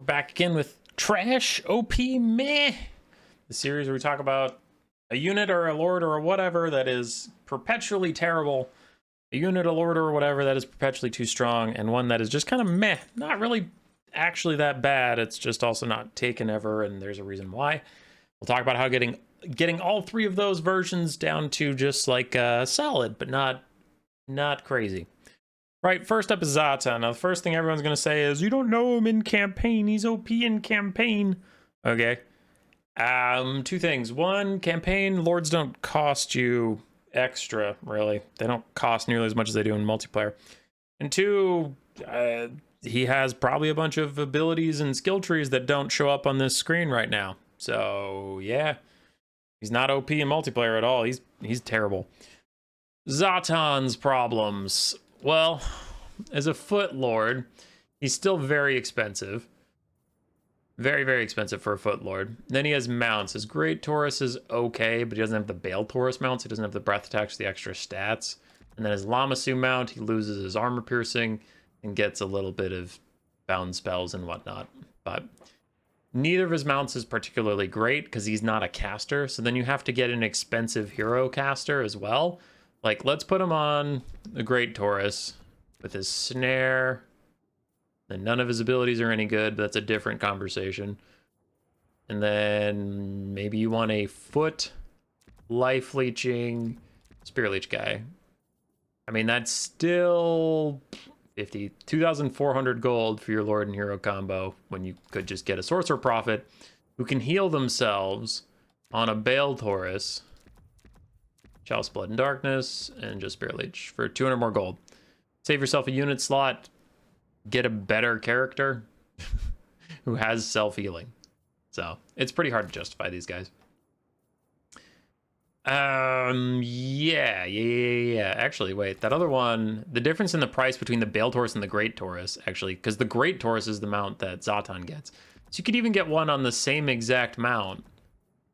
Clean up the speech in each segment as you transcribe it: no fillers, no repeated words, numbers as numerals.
Back again with Trash OP Meh, the series where we talk about a unit or a lord or whatever that is perpetually terrible, a unit, a lord or whatever that is perpetually too strong, and one that is just kind of meh, not really actually that bad. It's just also not taken ever, and there's a reason why. We'll talk about how getting all three of those versions down to just like solid, but not crazy. Right, first up is Zaton. Now, the first thing everyone's going to say is, you don't know him in campaign. He's OP in campaign. Okay. Two things. One, campaign lords don't cost you extra, really. They don't cost nearly as much as they do in multiplayer. And two, he has probably a bunch of abilities and skill trees that don't show up on this screen right now. So, yeah. He's not OP in multiplayer at all. He's terrible. Zaton's problems. Well, as a foot lord, he's still very expensive. Very, very expensive for a foot lord. Then he has mounts. His Great Taurus is okay, but he doesn't have the Bale Taurus mounts. He doesn't have the breath attacks, the extra stats. And then his Lamasu mount, he loses his armor piercing and gets a little bit of bound spells and whatnot. But neither of his mounts is particularly great because he's not a caster. So then you have to get an expensive hero caster as well. Like, let's put him on the Great Taurus with his snare. And none of his abilities are any good, but that's a different conversation. And then maybe you want a foot life leeching Spear Leech guy. I mean, that's still 2,400 gold for your Lord and Hero combo when you could just get a Sorcerer Prophet who can heal themselves on a Bale Taurus, Chalice Blood and Darkness, and just Spear Leech for 200 more gold. Save yourself a unit slot, get a better character who has self-healing. So it's pretty hard to justify these guys. Yeah. Actually, wait, that other one, the difference in the price between the Bale Taurus and the Great Taurus, actually, because the Great Taurus is the mount that Zaton gets. So you could even get one on the same exact mount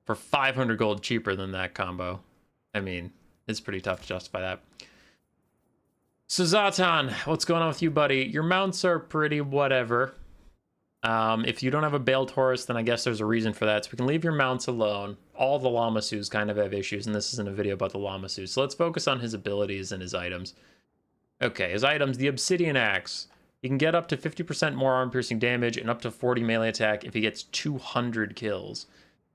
for 500 gold cheaper than that combo. I mean, it's pretty tough to justify that. So Zatan, what's going on with you, buddy? Your mounts are pretty whatever. If you don't have a Bale Taurus, then I guess there's a reason for that. So we can leave your mounts alone. All the Lamasus kind of have issues, and this isn't a video about the Lamasus. So let's focus on his abilities and his items. Okay, his items, the Obsidian Axe. He can get up to 50% more arm-piercing damage and up to 40 melee attack if he gets 200 kills.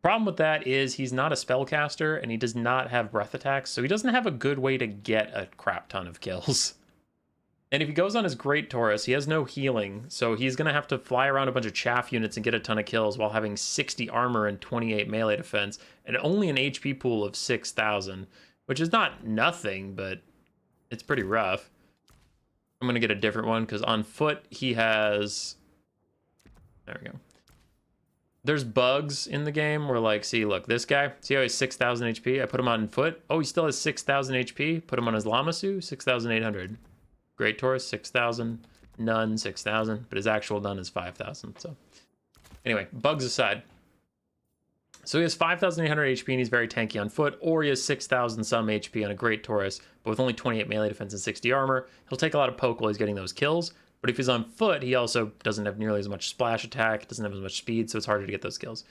Problem with that is he's not a spellcaster, and he does not have breath attacks, so he doesn't have a good way to get a crap ton of kills. And if he goes on his Great Taurus, he has no healing, so he's going to have to fly around a bunch of chaff units and get a ton of kills while having 60 armor and 28 melee defense, and only an HP pool of 6,000, which is not nothing, but it's pretty rough. I'm going to get a different one, because on foot, he has... There we go. There's bugs in the game where, like, see, look, this guy, see how he has 6,000 HP? I put him on foot. Oh, he still has 6,000 HP. Put him on his Lamasu, 6,800. Great Taurus, 6,000. None, 6,000. But his actual none is 5,000. So, anyway, bugs aside. So he has 5,800 HP and he's very tanky on foot, or he has 6,000 some HP on a Great Taurus, but with only 28 melee defense and 60 armor. He'll take a lot of poke while he's getting those kills. But if he's on foot, he also doesn't have nearly as much splash attack, doesn't have as much speed, so it's harder to get those kills.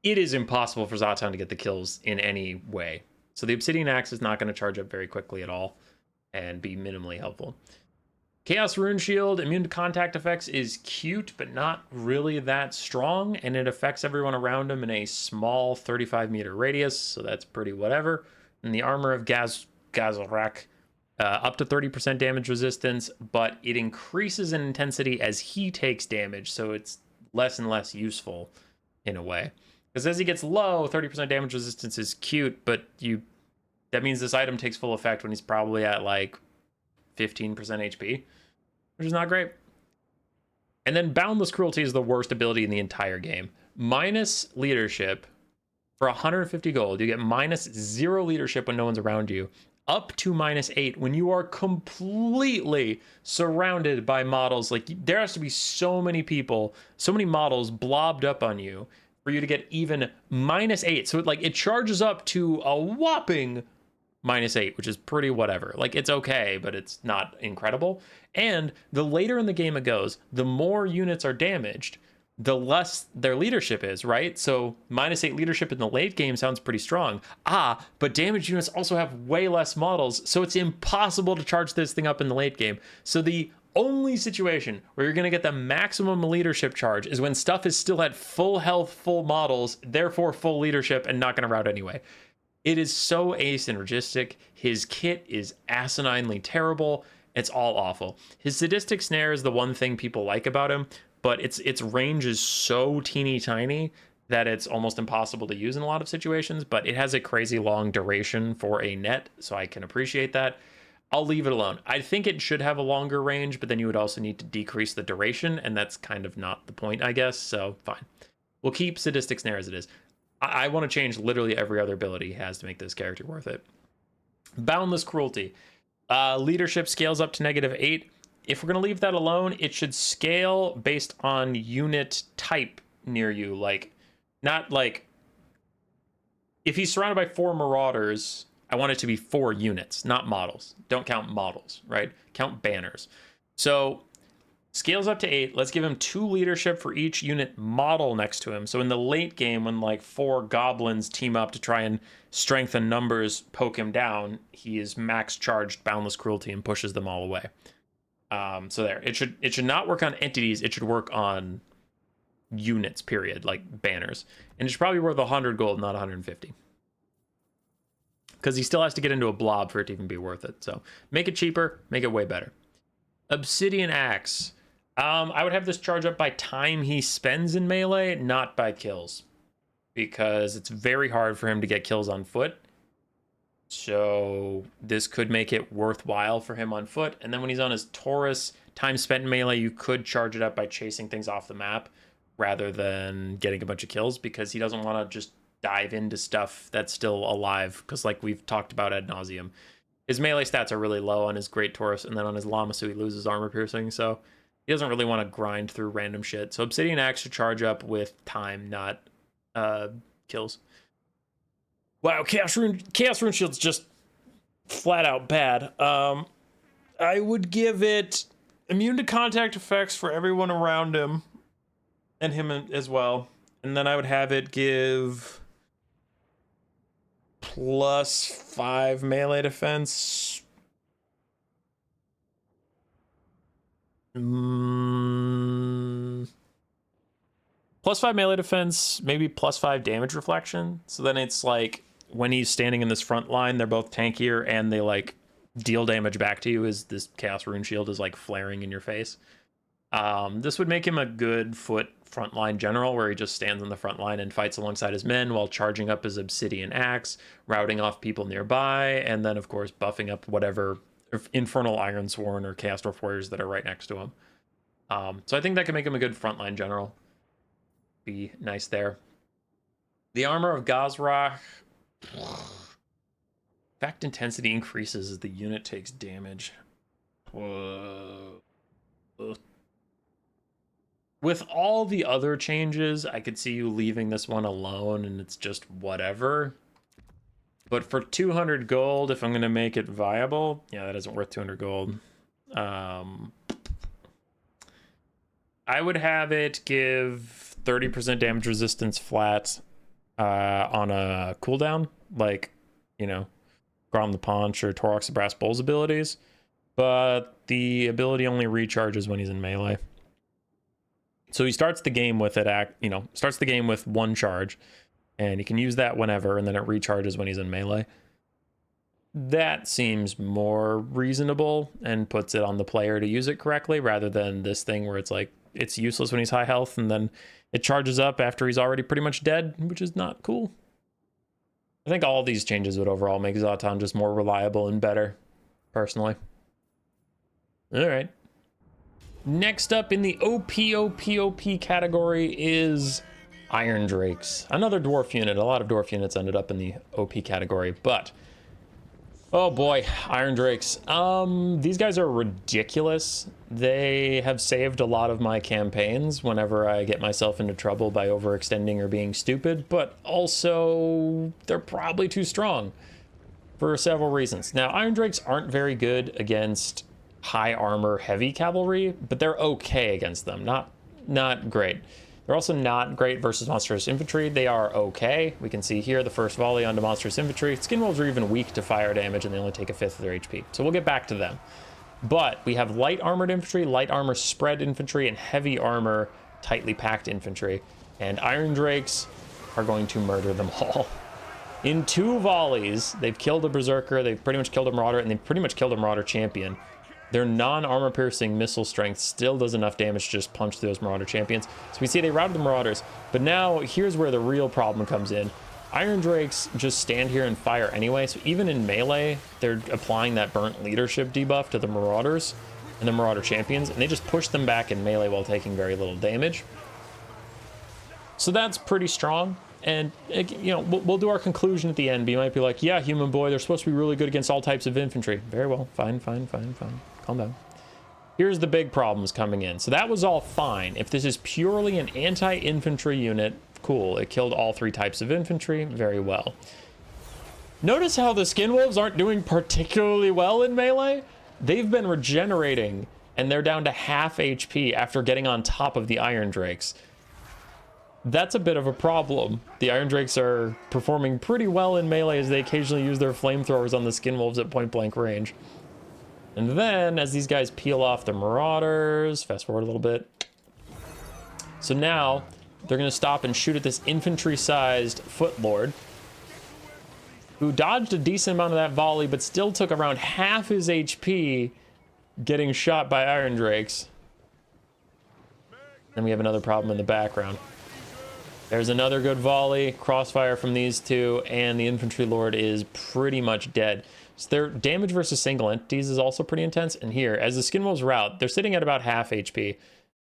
It is impossible for Zaton to get the kills in any way. So the Obsidian Axe is not going to charge up very quickly at all and be minimally helpful. Chaos Rune Shield, immune to contact effects, is cute, but not really that strong, and it affects everyone around him in a small 35-meter radius, so that's pretty whatever. And the Armor of Gazalrak, up to 30% damage resistance, but it increases in intensity as he takes damage, so it's less and less useful in a way. Because as he gets low, 30% damage resistance is cute, but that means this item takes full effect when he's probably at like 15% HP, which is not great. And then Boundless Cruelty is the worst ability in the entire game. Minus leadership for 150 gold. You get minus 0 leadership when no one's around you, up to minus 8 when you are completely surrounded by models. Like, there has to be so many people, so many models blobbed up on you for you to get even minus 8. So it charges up to a whopping -8, which is pretty whatever. Like, it's okay, but it's not incredible. And the later in the game it goes, the more units are damaged, the less their leadership is, right? So -8 leadership in the late game sounds pretty strong. But damaged units also have way less models, so it's impossible to charge this thing up in the late game. So the only situation where you're going to get the maximum leadership charge is when stuff is still at full health, full models, therefore full leadership, and not going to route anyway. It is so asynergistic. His kit is asininely terrible. It's all awful. His sadistic snare is the one thing people like about him, but its range is so teeny tiny that it's almost impossible to use in a lot of situations, but it has a crazy long duration for a net, so I can appreciate that. I'll leave it alone. I think it should have a longer range, but then you would also need to decrease the duration, and that's kind of not the point, I guess, so fine. We'll keep Sadistic Snare as it is. I want to change literally every other ability he has to make this character worth it. Boundless Cruelty. Leadership scales up to -8. If we're going to leave that alone, it should scale based on unit type near you. Like, not like... If he's surrounded by 4 Marauders... I want it to be 4 units, not models. Don't count models, right? Count banners. So scales up to 8. Let's give him 2 leadership for each unit model next to him. So in the late game, when like 4 goblins team up to try and strengthen numbers, poke him down, he is max charged Boundless Cruelty and pushes them all away. So there. It should not work on entities. It should work on units, period, like banners. And it should probably be worth 100 gold, not 150. Because he still has to get into a blob for it to even be worth it. So make it cheaper, make it way better. Obsidian Axe. I would have this charge up by time he spends in melee, not by kills. Because it's very hard for him to get kills on foot. So this could make it worthwhile for him on foot. And then when he's on his Taurus, time spent in melee, you could charge it up by chasing things off the map rather than getting a bunch of kills, because he doesn't want to just dive into stuff that's still alive, because like we've talked about ad nauseum, his melee stats are really low on his Great Taurus, and then on his Lamasu he loses armor piercing, so he doesn't really want to grind through random shit. So Obsidian Axe should charge up with time, not kills. Wow, Chaos Rune Shield's just flat out bad. I would give it immune to contact effects for everyone around him, and him as well, and then I would have it give +5 melee defense. +5 melee defense, maybe +5 damage reflection. So then it's like when he's standing in this front line, they're both tankier and they like deal damage back to you as this Chaos Rune Shield is like flaring in your face. This would make him a good foot frontline general, where he just stands on the front line and fights alongside his men while charging up his Obsidian Axe, routing off people nearby, and then of course buffing up whatever Infernal Ironsworn or Chaos Dwarf warriors that are right next to him. So I think that could make him a good frontline general. Be nice there. The Armor of Gazrach. Fact intensity increases as the unit takes damage. With all the other changes, I could see you leaving this one alone and it's just whatever. But for 200 gold, if I'm going to make it viable, yeah, that isn't worth 200 gold. I would have it give 30% damage resistance flat on a cooldown, like, you know, Grom the Paunch or Torrox the Brass Bowls abilities. But the ability only recharges when he's in melee. So he starts the game with it, starts the game with 1 charge, and he can use that whenever, and then it recharges when he's in melee. That seems more reasonable and puts it on the player to use it correctly, rather than this thing where it's like, it's useless when he's high health, and then it charges up after he's already pretty much dead, which is not cool. I think all of these changes would overall make Zatan just more reliable and better, personally. All right. Next up in the OP category is Iron Drakes. Another dwarf unit. A lot of dwarf units ended up in the OP category, but oh boy, Iron Drakes. These guys are ridiculous. They have saved a lot of my campaigns whenever I get myself into trouble by overextending or being stupid, but also they're probably too strong. for several reasons. Now, Iron Drakes aren't very good against high armor heavy cavalry, but they're okay against them. Not great. They're also not great versus monstrous infantry. They are okay. We can see here the first volley onto monstrous infantry. Skinwolves are even weak to fire damage, and they only take a fifth of their HP. So we'll get back to them. But we have light armored infantry, light armor spread infantry, and heavy armor tightly packed infantry. And Iron Drakes are going to murder them all. In 2 volleys, they've killed a Berserker, they've pretty much killed a Marauder, and they've pretty much killed a Marauder Champion. Their non-armor piercing missile strength still does enough damage to just punch through those Marauder Champions. So we see they routed the Marauders, but now here's where the real problem comes in. Iron Drakes just stand here and fire anyway, so even in melee, they're applying that burnt leadership debuff to the Marauders and the Marauder Champions, and they just push them back in melee while taking very little damage. So that's pretty strong. And, you know, we'll do our conclusion at the end, but you might be like, yeah, human boy, they're supposed to be really good against all types of infantry. Very well. Fine. Calm down. Here's the big problems coming in. So that was all fine. If this is purely an anti-infantry unit, cool. It killed all 3 types of infantry. Very well. Notice how the Skinwolves aren't doing particularly well in melee? They've been regenerating, and they're down to half HP after getting on top of the Iron Drakes. That's a bit of a problem. The Iron Drakes are performing pretty well in melee as they occasionally use their flamethrowers on the Skinwolves at point blank range. And then, as these guys peel off the Marauders, fast forward a little bit. So now, they're going to stop and shoot at this infantry-sized Foot Lord, who dodged a decent amount of that volley, but still took around half his HP getting shot by Iron Drakes. Then we have another problem in the background. There's another good volley, crossfire from these 2, and the infantry lord is pretty much dead. So their damage versus single entities is also pretty intense. And here, as the Skinwolves rout, they're sitting at about half HP.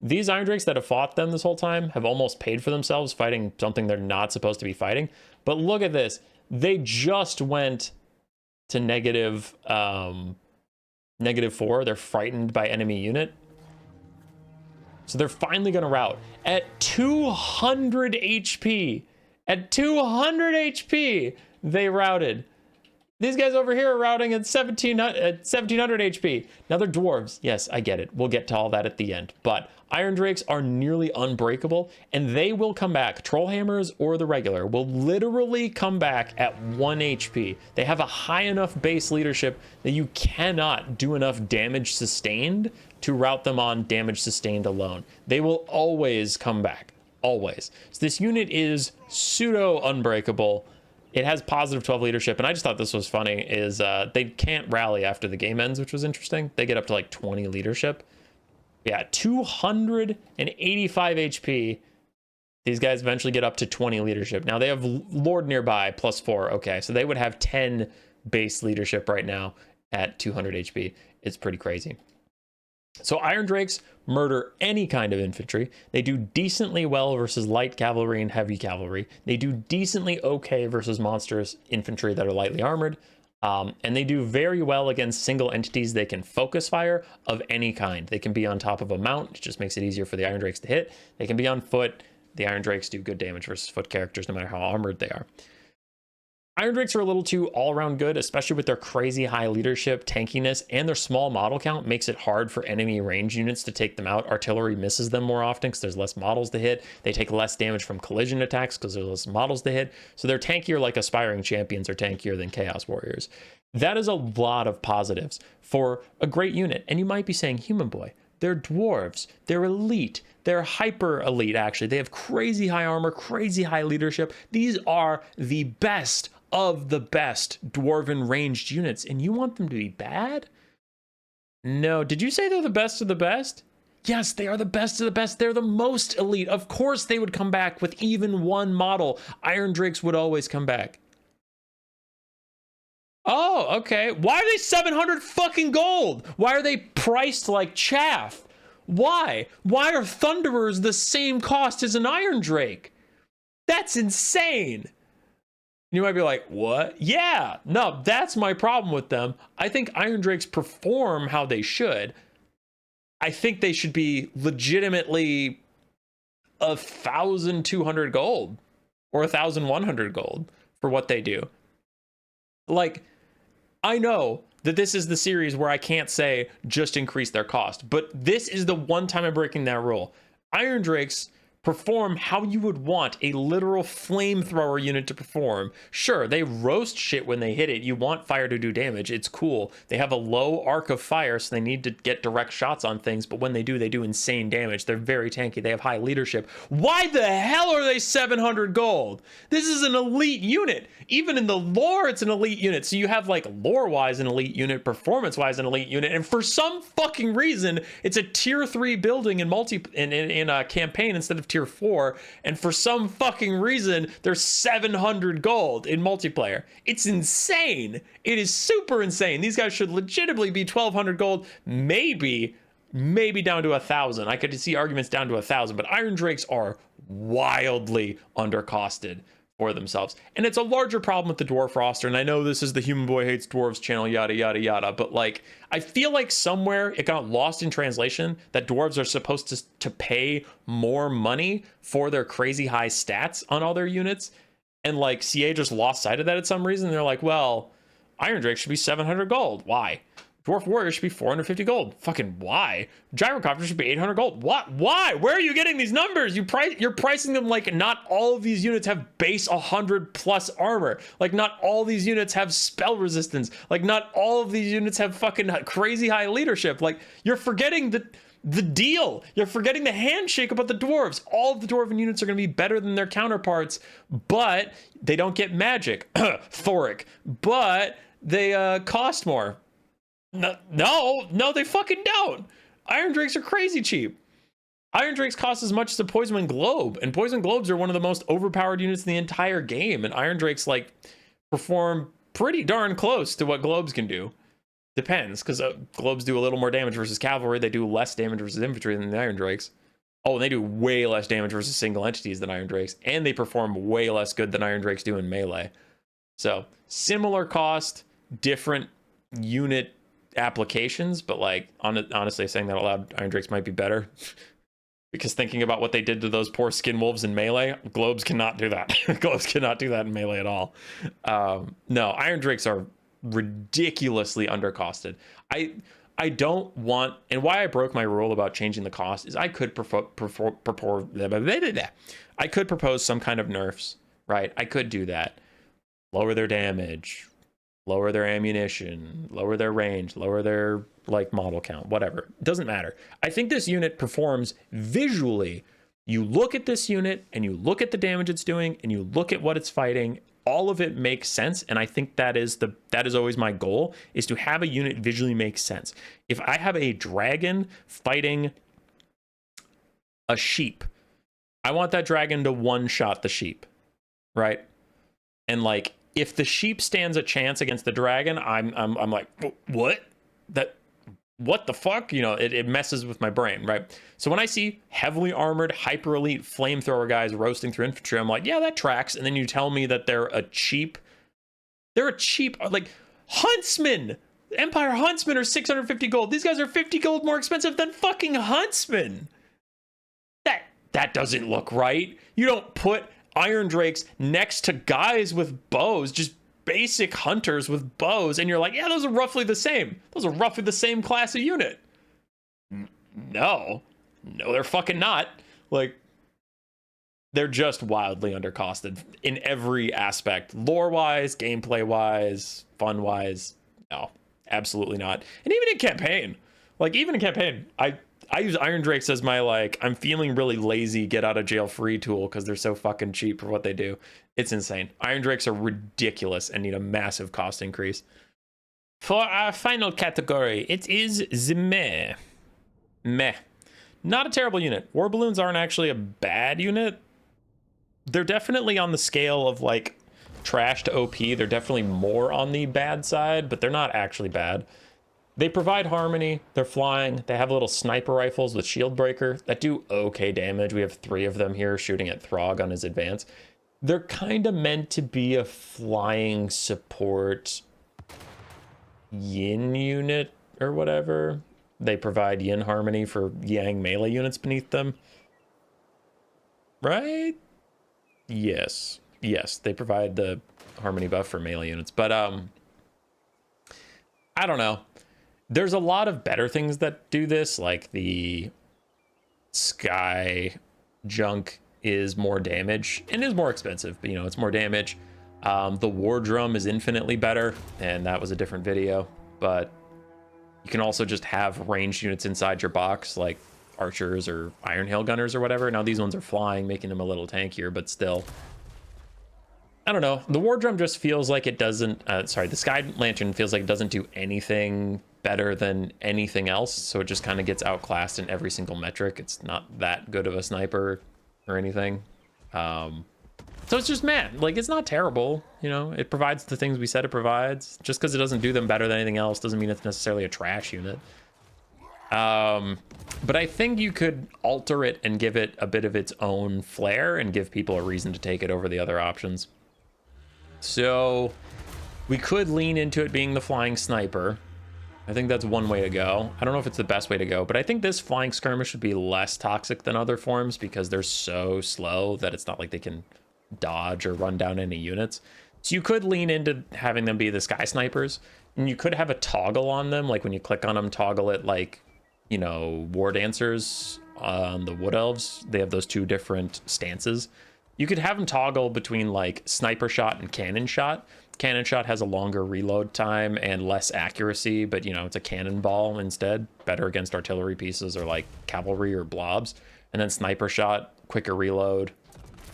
These Iron Drakes that have fought them this whole time have almost paid for themselves fighting something they're not supposed to be fighting. But look at this. They just went to negative 4. They're frightened by enemy unit. So they're finally going to rout at 200 HP. At 200 HP, they routed. These guys over here are routing at 1700 HP. Now they're dwarves. Yes, I get it. We'll get to all that at the end. But Iron Drakes are nearly unbreakable, and they will come back. Trollhammers or the regular will literally come back at 1 HP. They have a high enough base leadership that you cannot do enough damage sustained to rout them on damage sustained alone. They will always come back. Always. So this unit is pseudo unbreakable. It has positive 12 leadership, and I just thought this was funny, is they can't rally after the game ends, which was interesting. They get up to like 20 leadership. Yeah, 285 HP. These guys eventually get up to 20 leadership. Now they have Lord nearby, +4. Okay, so they would have 10 base leadership right now at 200 HP. It's pretty crazy. So Iron Drakes murder any kind of infantry. They do decently well versus light cavalry and heavy cavalry. They do decently okay versus monstrous infantry that are lightly armored. And they do very well against single entities they can focus fire of any kind. They can be on top of a mount, which just makes it easier for the Iron Drakes to hit. They can be on foot. The Iron Drakes do good damage versus foot characters, no matter how armored they are. Iron Drakes are a little too all-around good, especially with their crazy high leadership, tankiness, and their small model count makes it hard for enemy range units to take them out. Artillery misses them more often because there's less models to hit. They take less damage from collision attacks because there's less models to hit. So they're tankier like Aspiring Champions or tankier than Chaos Warriors. That is a lot of positives for a great unit. And you might be saying, Human Boy, they're dwarves, they're elite, they're hyper elite actually. They have crazy high armor, crazy high leadership. These are the best of the best dwarven ranged units, and you want them to be bad? No. Did you say they're the best of the best? Yes, they are the best of the best. They're the most elite. Of course they would come back with even one model. Iron Drakes would always come back. Oh, okay. Why are they 700 fucking gold? Why are they priced like chaff? Why? Why are Thunderers the same cost as an Iron Drake? That's insane. You might be like, what? Yeah, no, that's my problem with them. I think Iron Drakes perform how they should. I think they should be legitimately 1,200 gold or 1,100 gold for what they do. Like, I know that this is the series where I can't say just increase their cost, but this is the one time I'm breaking that rule. Iron Drakes perform how you would want a literal flamethrower unit to perform. Sure, they roast shit when they hit it. You want fire to do damage. It's cool. They have a low arc of fire, so they need to get direct shots on things, but when they do insane damage. They're very tanky. They have high leadership. Why the hell are they 700 gold? This is an elite unit. Even in the lore, it's an elite unit. So you have like lore-wise an elite unit, performance-wise an elite unit, and for some fucking reason, it's a tier 3 building in a campaign instead of tier 4, and for some fucking reason there's 700 gold in multiplayer. It's insane. It is super insane. These guys should legitimately be 1200 gold, maybe down to 1,000. I could see arguments down to 1,000, but Iron Drakes are wildly undercosted for themselves, and it's a larger problem with the dwarf roster. And I know this is the Human Boy Hates Dwarves channel, yada yada yada, but like I feel like somewhere it got lost in translation that dwarves are supposed to pay more money for their crazy high stats on all their units, and like CA just lost sight of that at some reason. They're like, well, Iron Drake should be 700 gold. Why? Dwarf Warrior should be 450 gold. Fucking why? Gyrocopter should be 800 gold. What? Why? Where are you getting these numbers? You're pricing them like not all of these units have base 100 plus armor. Like not all these units have spell resistance. Like not all of these units have fucking crazy high leadership. Like you're forgetting the deal. You're forgetting the handshake about the dwarves. All of the dwarven units are going to be better than their counterparts, but they don't get magic. Thoric. But they cost more. No, they fucking don't. Iron Drakes are crazy cheap. Iron Drakes cost as much as a Poison Globe, and Poison Globes are one of the most overpowered units in the entire game, and Iron Drakes like perform pretty darn close to what Globes can do. Depends, because Globes do a little more damage versus cavalry. They do less damage versus infantry than the Iron Drakes. Oh, and they do way less damage versus single entities than Iron Drakes, and they perform way less good than Iron Drakes do in melee. So similar cost, different unit applications, but like honestly saying that out loud, Iron Drakes might be better because thinking about what they did to those poor skin wolves in melee, Globes cannot do that. Globes cannot do that in melee at all. No, Iron Drakes are ridiculously undercosted. I don't want, and why I broke my rule about changing the cost is I could I could propose some kind of nerfs, right? I could do that. Lower their damage, lower their ammunition, lower their range, lower their like model count, whatever. It doesn't matter. I think this unit performs visually. You look at this unit and you look at the damage it's doing and you look at what it's fighting, all of it makes sense. And I think that is always my goal, is to have a unit visually make sense. If I have a dragon fighting a sheep, I want that dragon to one-shot the sheep, right? And like, if the sheep stands a chance against the dragon, I'm like, what? What the fuck? You know, it messes with my brain, right? So when I see heavily armored, hyper elite flamethrower guys roasting through infantry, I'm like, yeah, that tracks. And then you tell me that they're a cheap, like huntsmen. Empire huntsmen are 650 gold. These guys are 50 gold more expensive than fucking huntsmen. That doesn't look right. You don't put Iron Drakes next to guys with bows, just basic hunters with bows, and you're like, yeah, those are roughly the same. Those are roughly the same class of unit. No, they're fucking not. Like, they're just wildly undercosted in every aspect. Lore-wise, gameplay-wise, fun-wise. No, absolutely not. And even in campaign, I use Iron Drakes as my, like, I'm feeling really lazy, get out of jail free tool because they're so fucking cheap for what they do. It's insane. Iron Drakes are ridiculous and need a massive cost increase. For our final category, it is the meh. Meh. Not a terrible unit. War balloons aren't actually a bad unit. They're definitely on the scale of, like, trash to OP. They're definitely more on the bad side, but they're not actually bad. They provide harmony, they're flying, they have little sniper rifles with shield breaker that do okay damage. We have 3 of them here shooting at Throg on his advance. They're kind of meant to be a flying support yin unit or whatever. They provide yin harmony for yang melee units beneath them. Right? Yes, they provide the harmony buff for melee units, but I don't know. There's a lot of better things that do this, like the sky junk is more damage and is more expensive, but you know, it's more damage. The war drum is infinitely better, and that was a different video, but you can also just have ranged units inside your box, like archers or iron hail gunners or whatever. Now these ones are flying, making them a little tankier, but still, I don't know. The war drum just feels like it doesn't, sorry, the sky lantern feels like it doesn't do anything better than anything else. So it just kind of gets outclassed in every single metric. It's not that good of a sniper or anything. So it's just, man, like, it's not terrible. You know, it provides the things we said it provides. Just because it doesn't do them better than anything else doesn't mean it's necessarily a trash unit. But I think you could alter it and give it a bit of its own flair and give people a reason to take it over the other options. So we could lean into it being the flying sniper. I think that's one way to go. I don't know if it's the best way to go, but I think this flying skirmish should be less toxic than other forms because they're so slow that it's not like they can dodge or run down any units. So you could lean into having them be the sky snipers, and you could have a toggle on them, like when you click on them, toggle it like, you know, war dancers on the wood elves. They have those two different stances. You could have them toggle between like sniper shot and cannon shot. Cannon shot has a longer reload time and less accuracy, but you know, it's a cannonball instead, better against artillery pieces or like cavalry or blobs. And then sniper shot, quicker reload,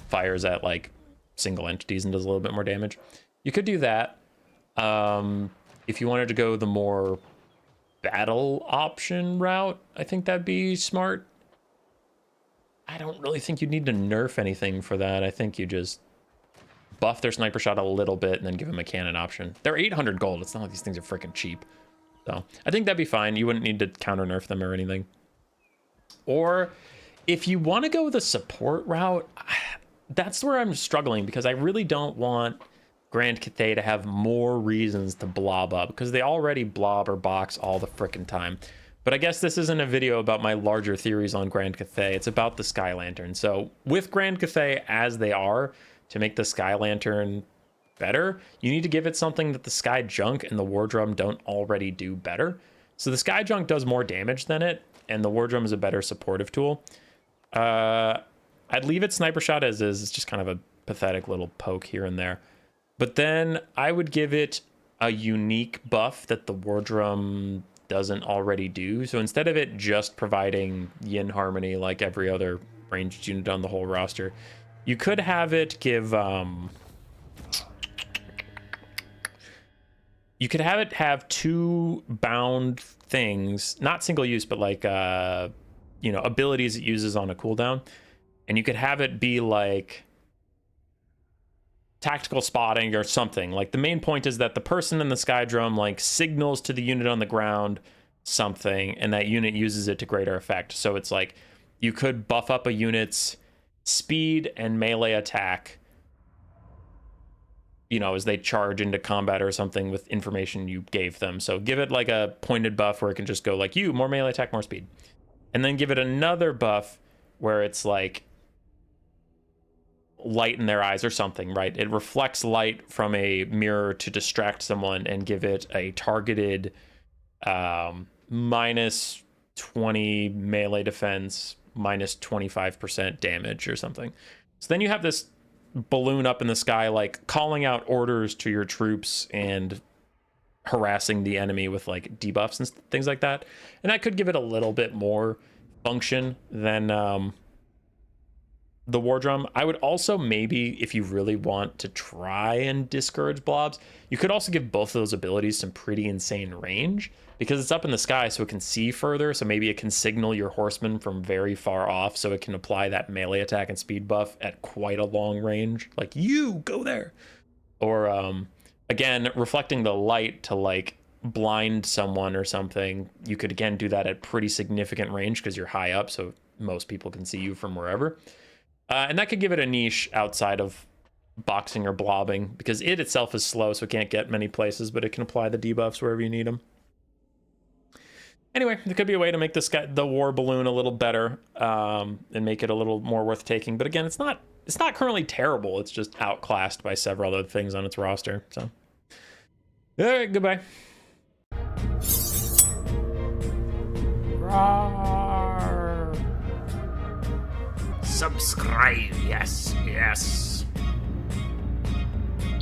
fires at like single entities and does a little bit more damage. You could do that. If you wanted to go the more battle option route, I think that'd be smart. I don't really think you'd need to nerf anything for that. I think you just buff their sniper shot a little bit and then give them a cannon option. They're 800 gold. It's not like these things are freaking cheap. So I think that'd be fine. You wouldn't need to counter nerf them or anything. Or if you want to go the support route, that's where I'm struggling because I really don't want Grand Cathay to have more reasons to blob up because they already blob or box all the frickin' time. But I guess this isn't a video about my larger theories on Grand Cathay. It's about the Sky Lantern. So with Grand Cathay as they are, to make the Sky Lantern better, you need to give it something that the Sky Junk and the War Drum don't already do better. So the Sky Junk does more damage than it, and the War Drum is a better supportive tool. I'd leave it sniper shot as is. It's just kind of a pathetic little poke here and there. But then I would give it a unique buff that the War Drum doesn't already do. So instead of it just providing yin harmony like every other ranged unit on the whole roster, you could have it give you could have it have two bound things, not single use, but like you know, abilities it uses on a cooldown. And you could have it be like tactical spotting or something. Like the main point is that the person in the Sky Drum like signals to the unit on the ground something, and that unit uses it to greater effect. So it's like you could buff up a unit's speed and melee attack, you know, as they charge into combat or something with information you gave them. So give it like a pointed buff where it can just go like, you more melee attack, more speed. And then give it another buff where it's like light in their eyes or something, right? It reflects light from a mirror to distract someone and give it a targeted minus 20 melee defense, minus 25% damage or something. So then you have this balloon up in the sky, like calling out orders to your troops and harassing the enemy with like debuffs and things like that. And that could give it a little bit more function than the War Drum. I would also maybe, if you really want to try and discourage blobs, you could also give both of those abilities some pretty insane range because it's up in the sky, so it can see further. So maybe it can signal your horsemen from very far off, so it can apply that melee attack and speed buff at quite a long range. Like, you go there. Or again, reflecting the light to like blind someone or something. You could again do that at pretty significant range because you're high up, so most people can see you from wherever. And that could give it a niche outside of boxing or blobbing because it itself is slow, so it can't get many places, but it can apply the debuffs wherever you need them. Anyway, there could be a way to make the war balloon a little better and make it a little more worth taking. But again, it's not currently terrible. It's just outclassed by several other things on its roster. So, all right, goodbye. Roar. Subscribe, yes, yes.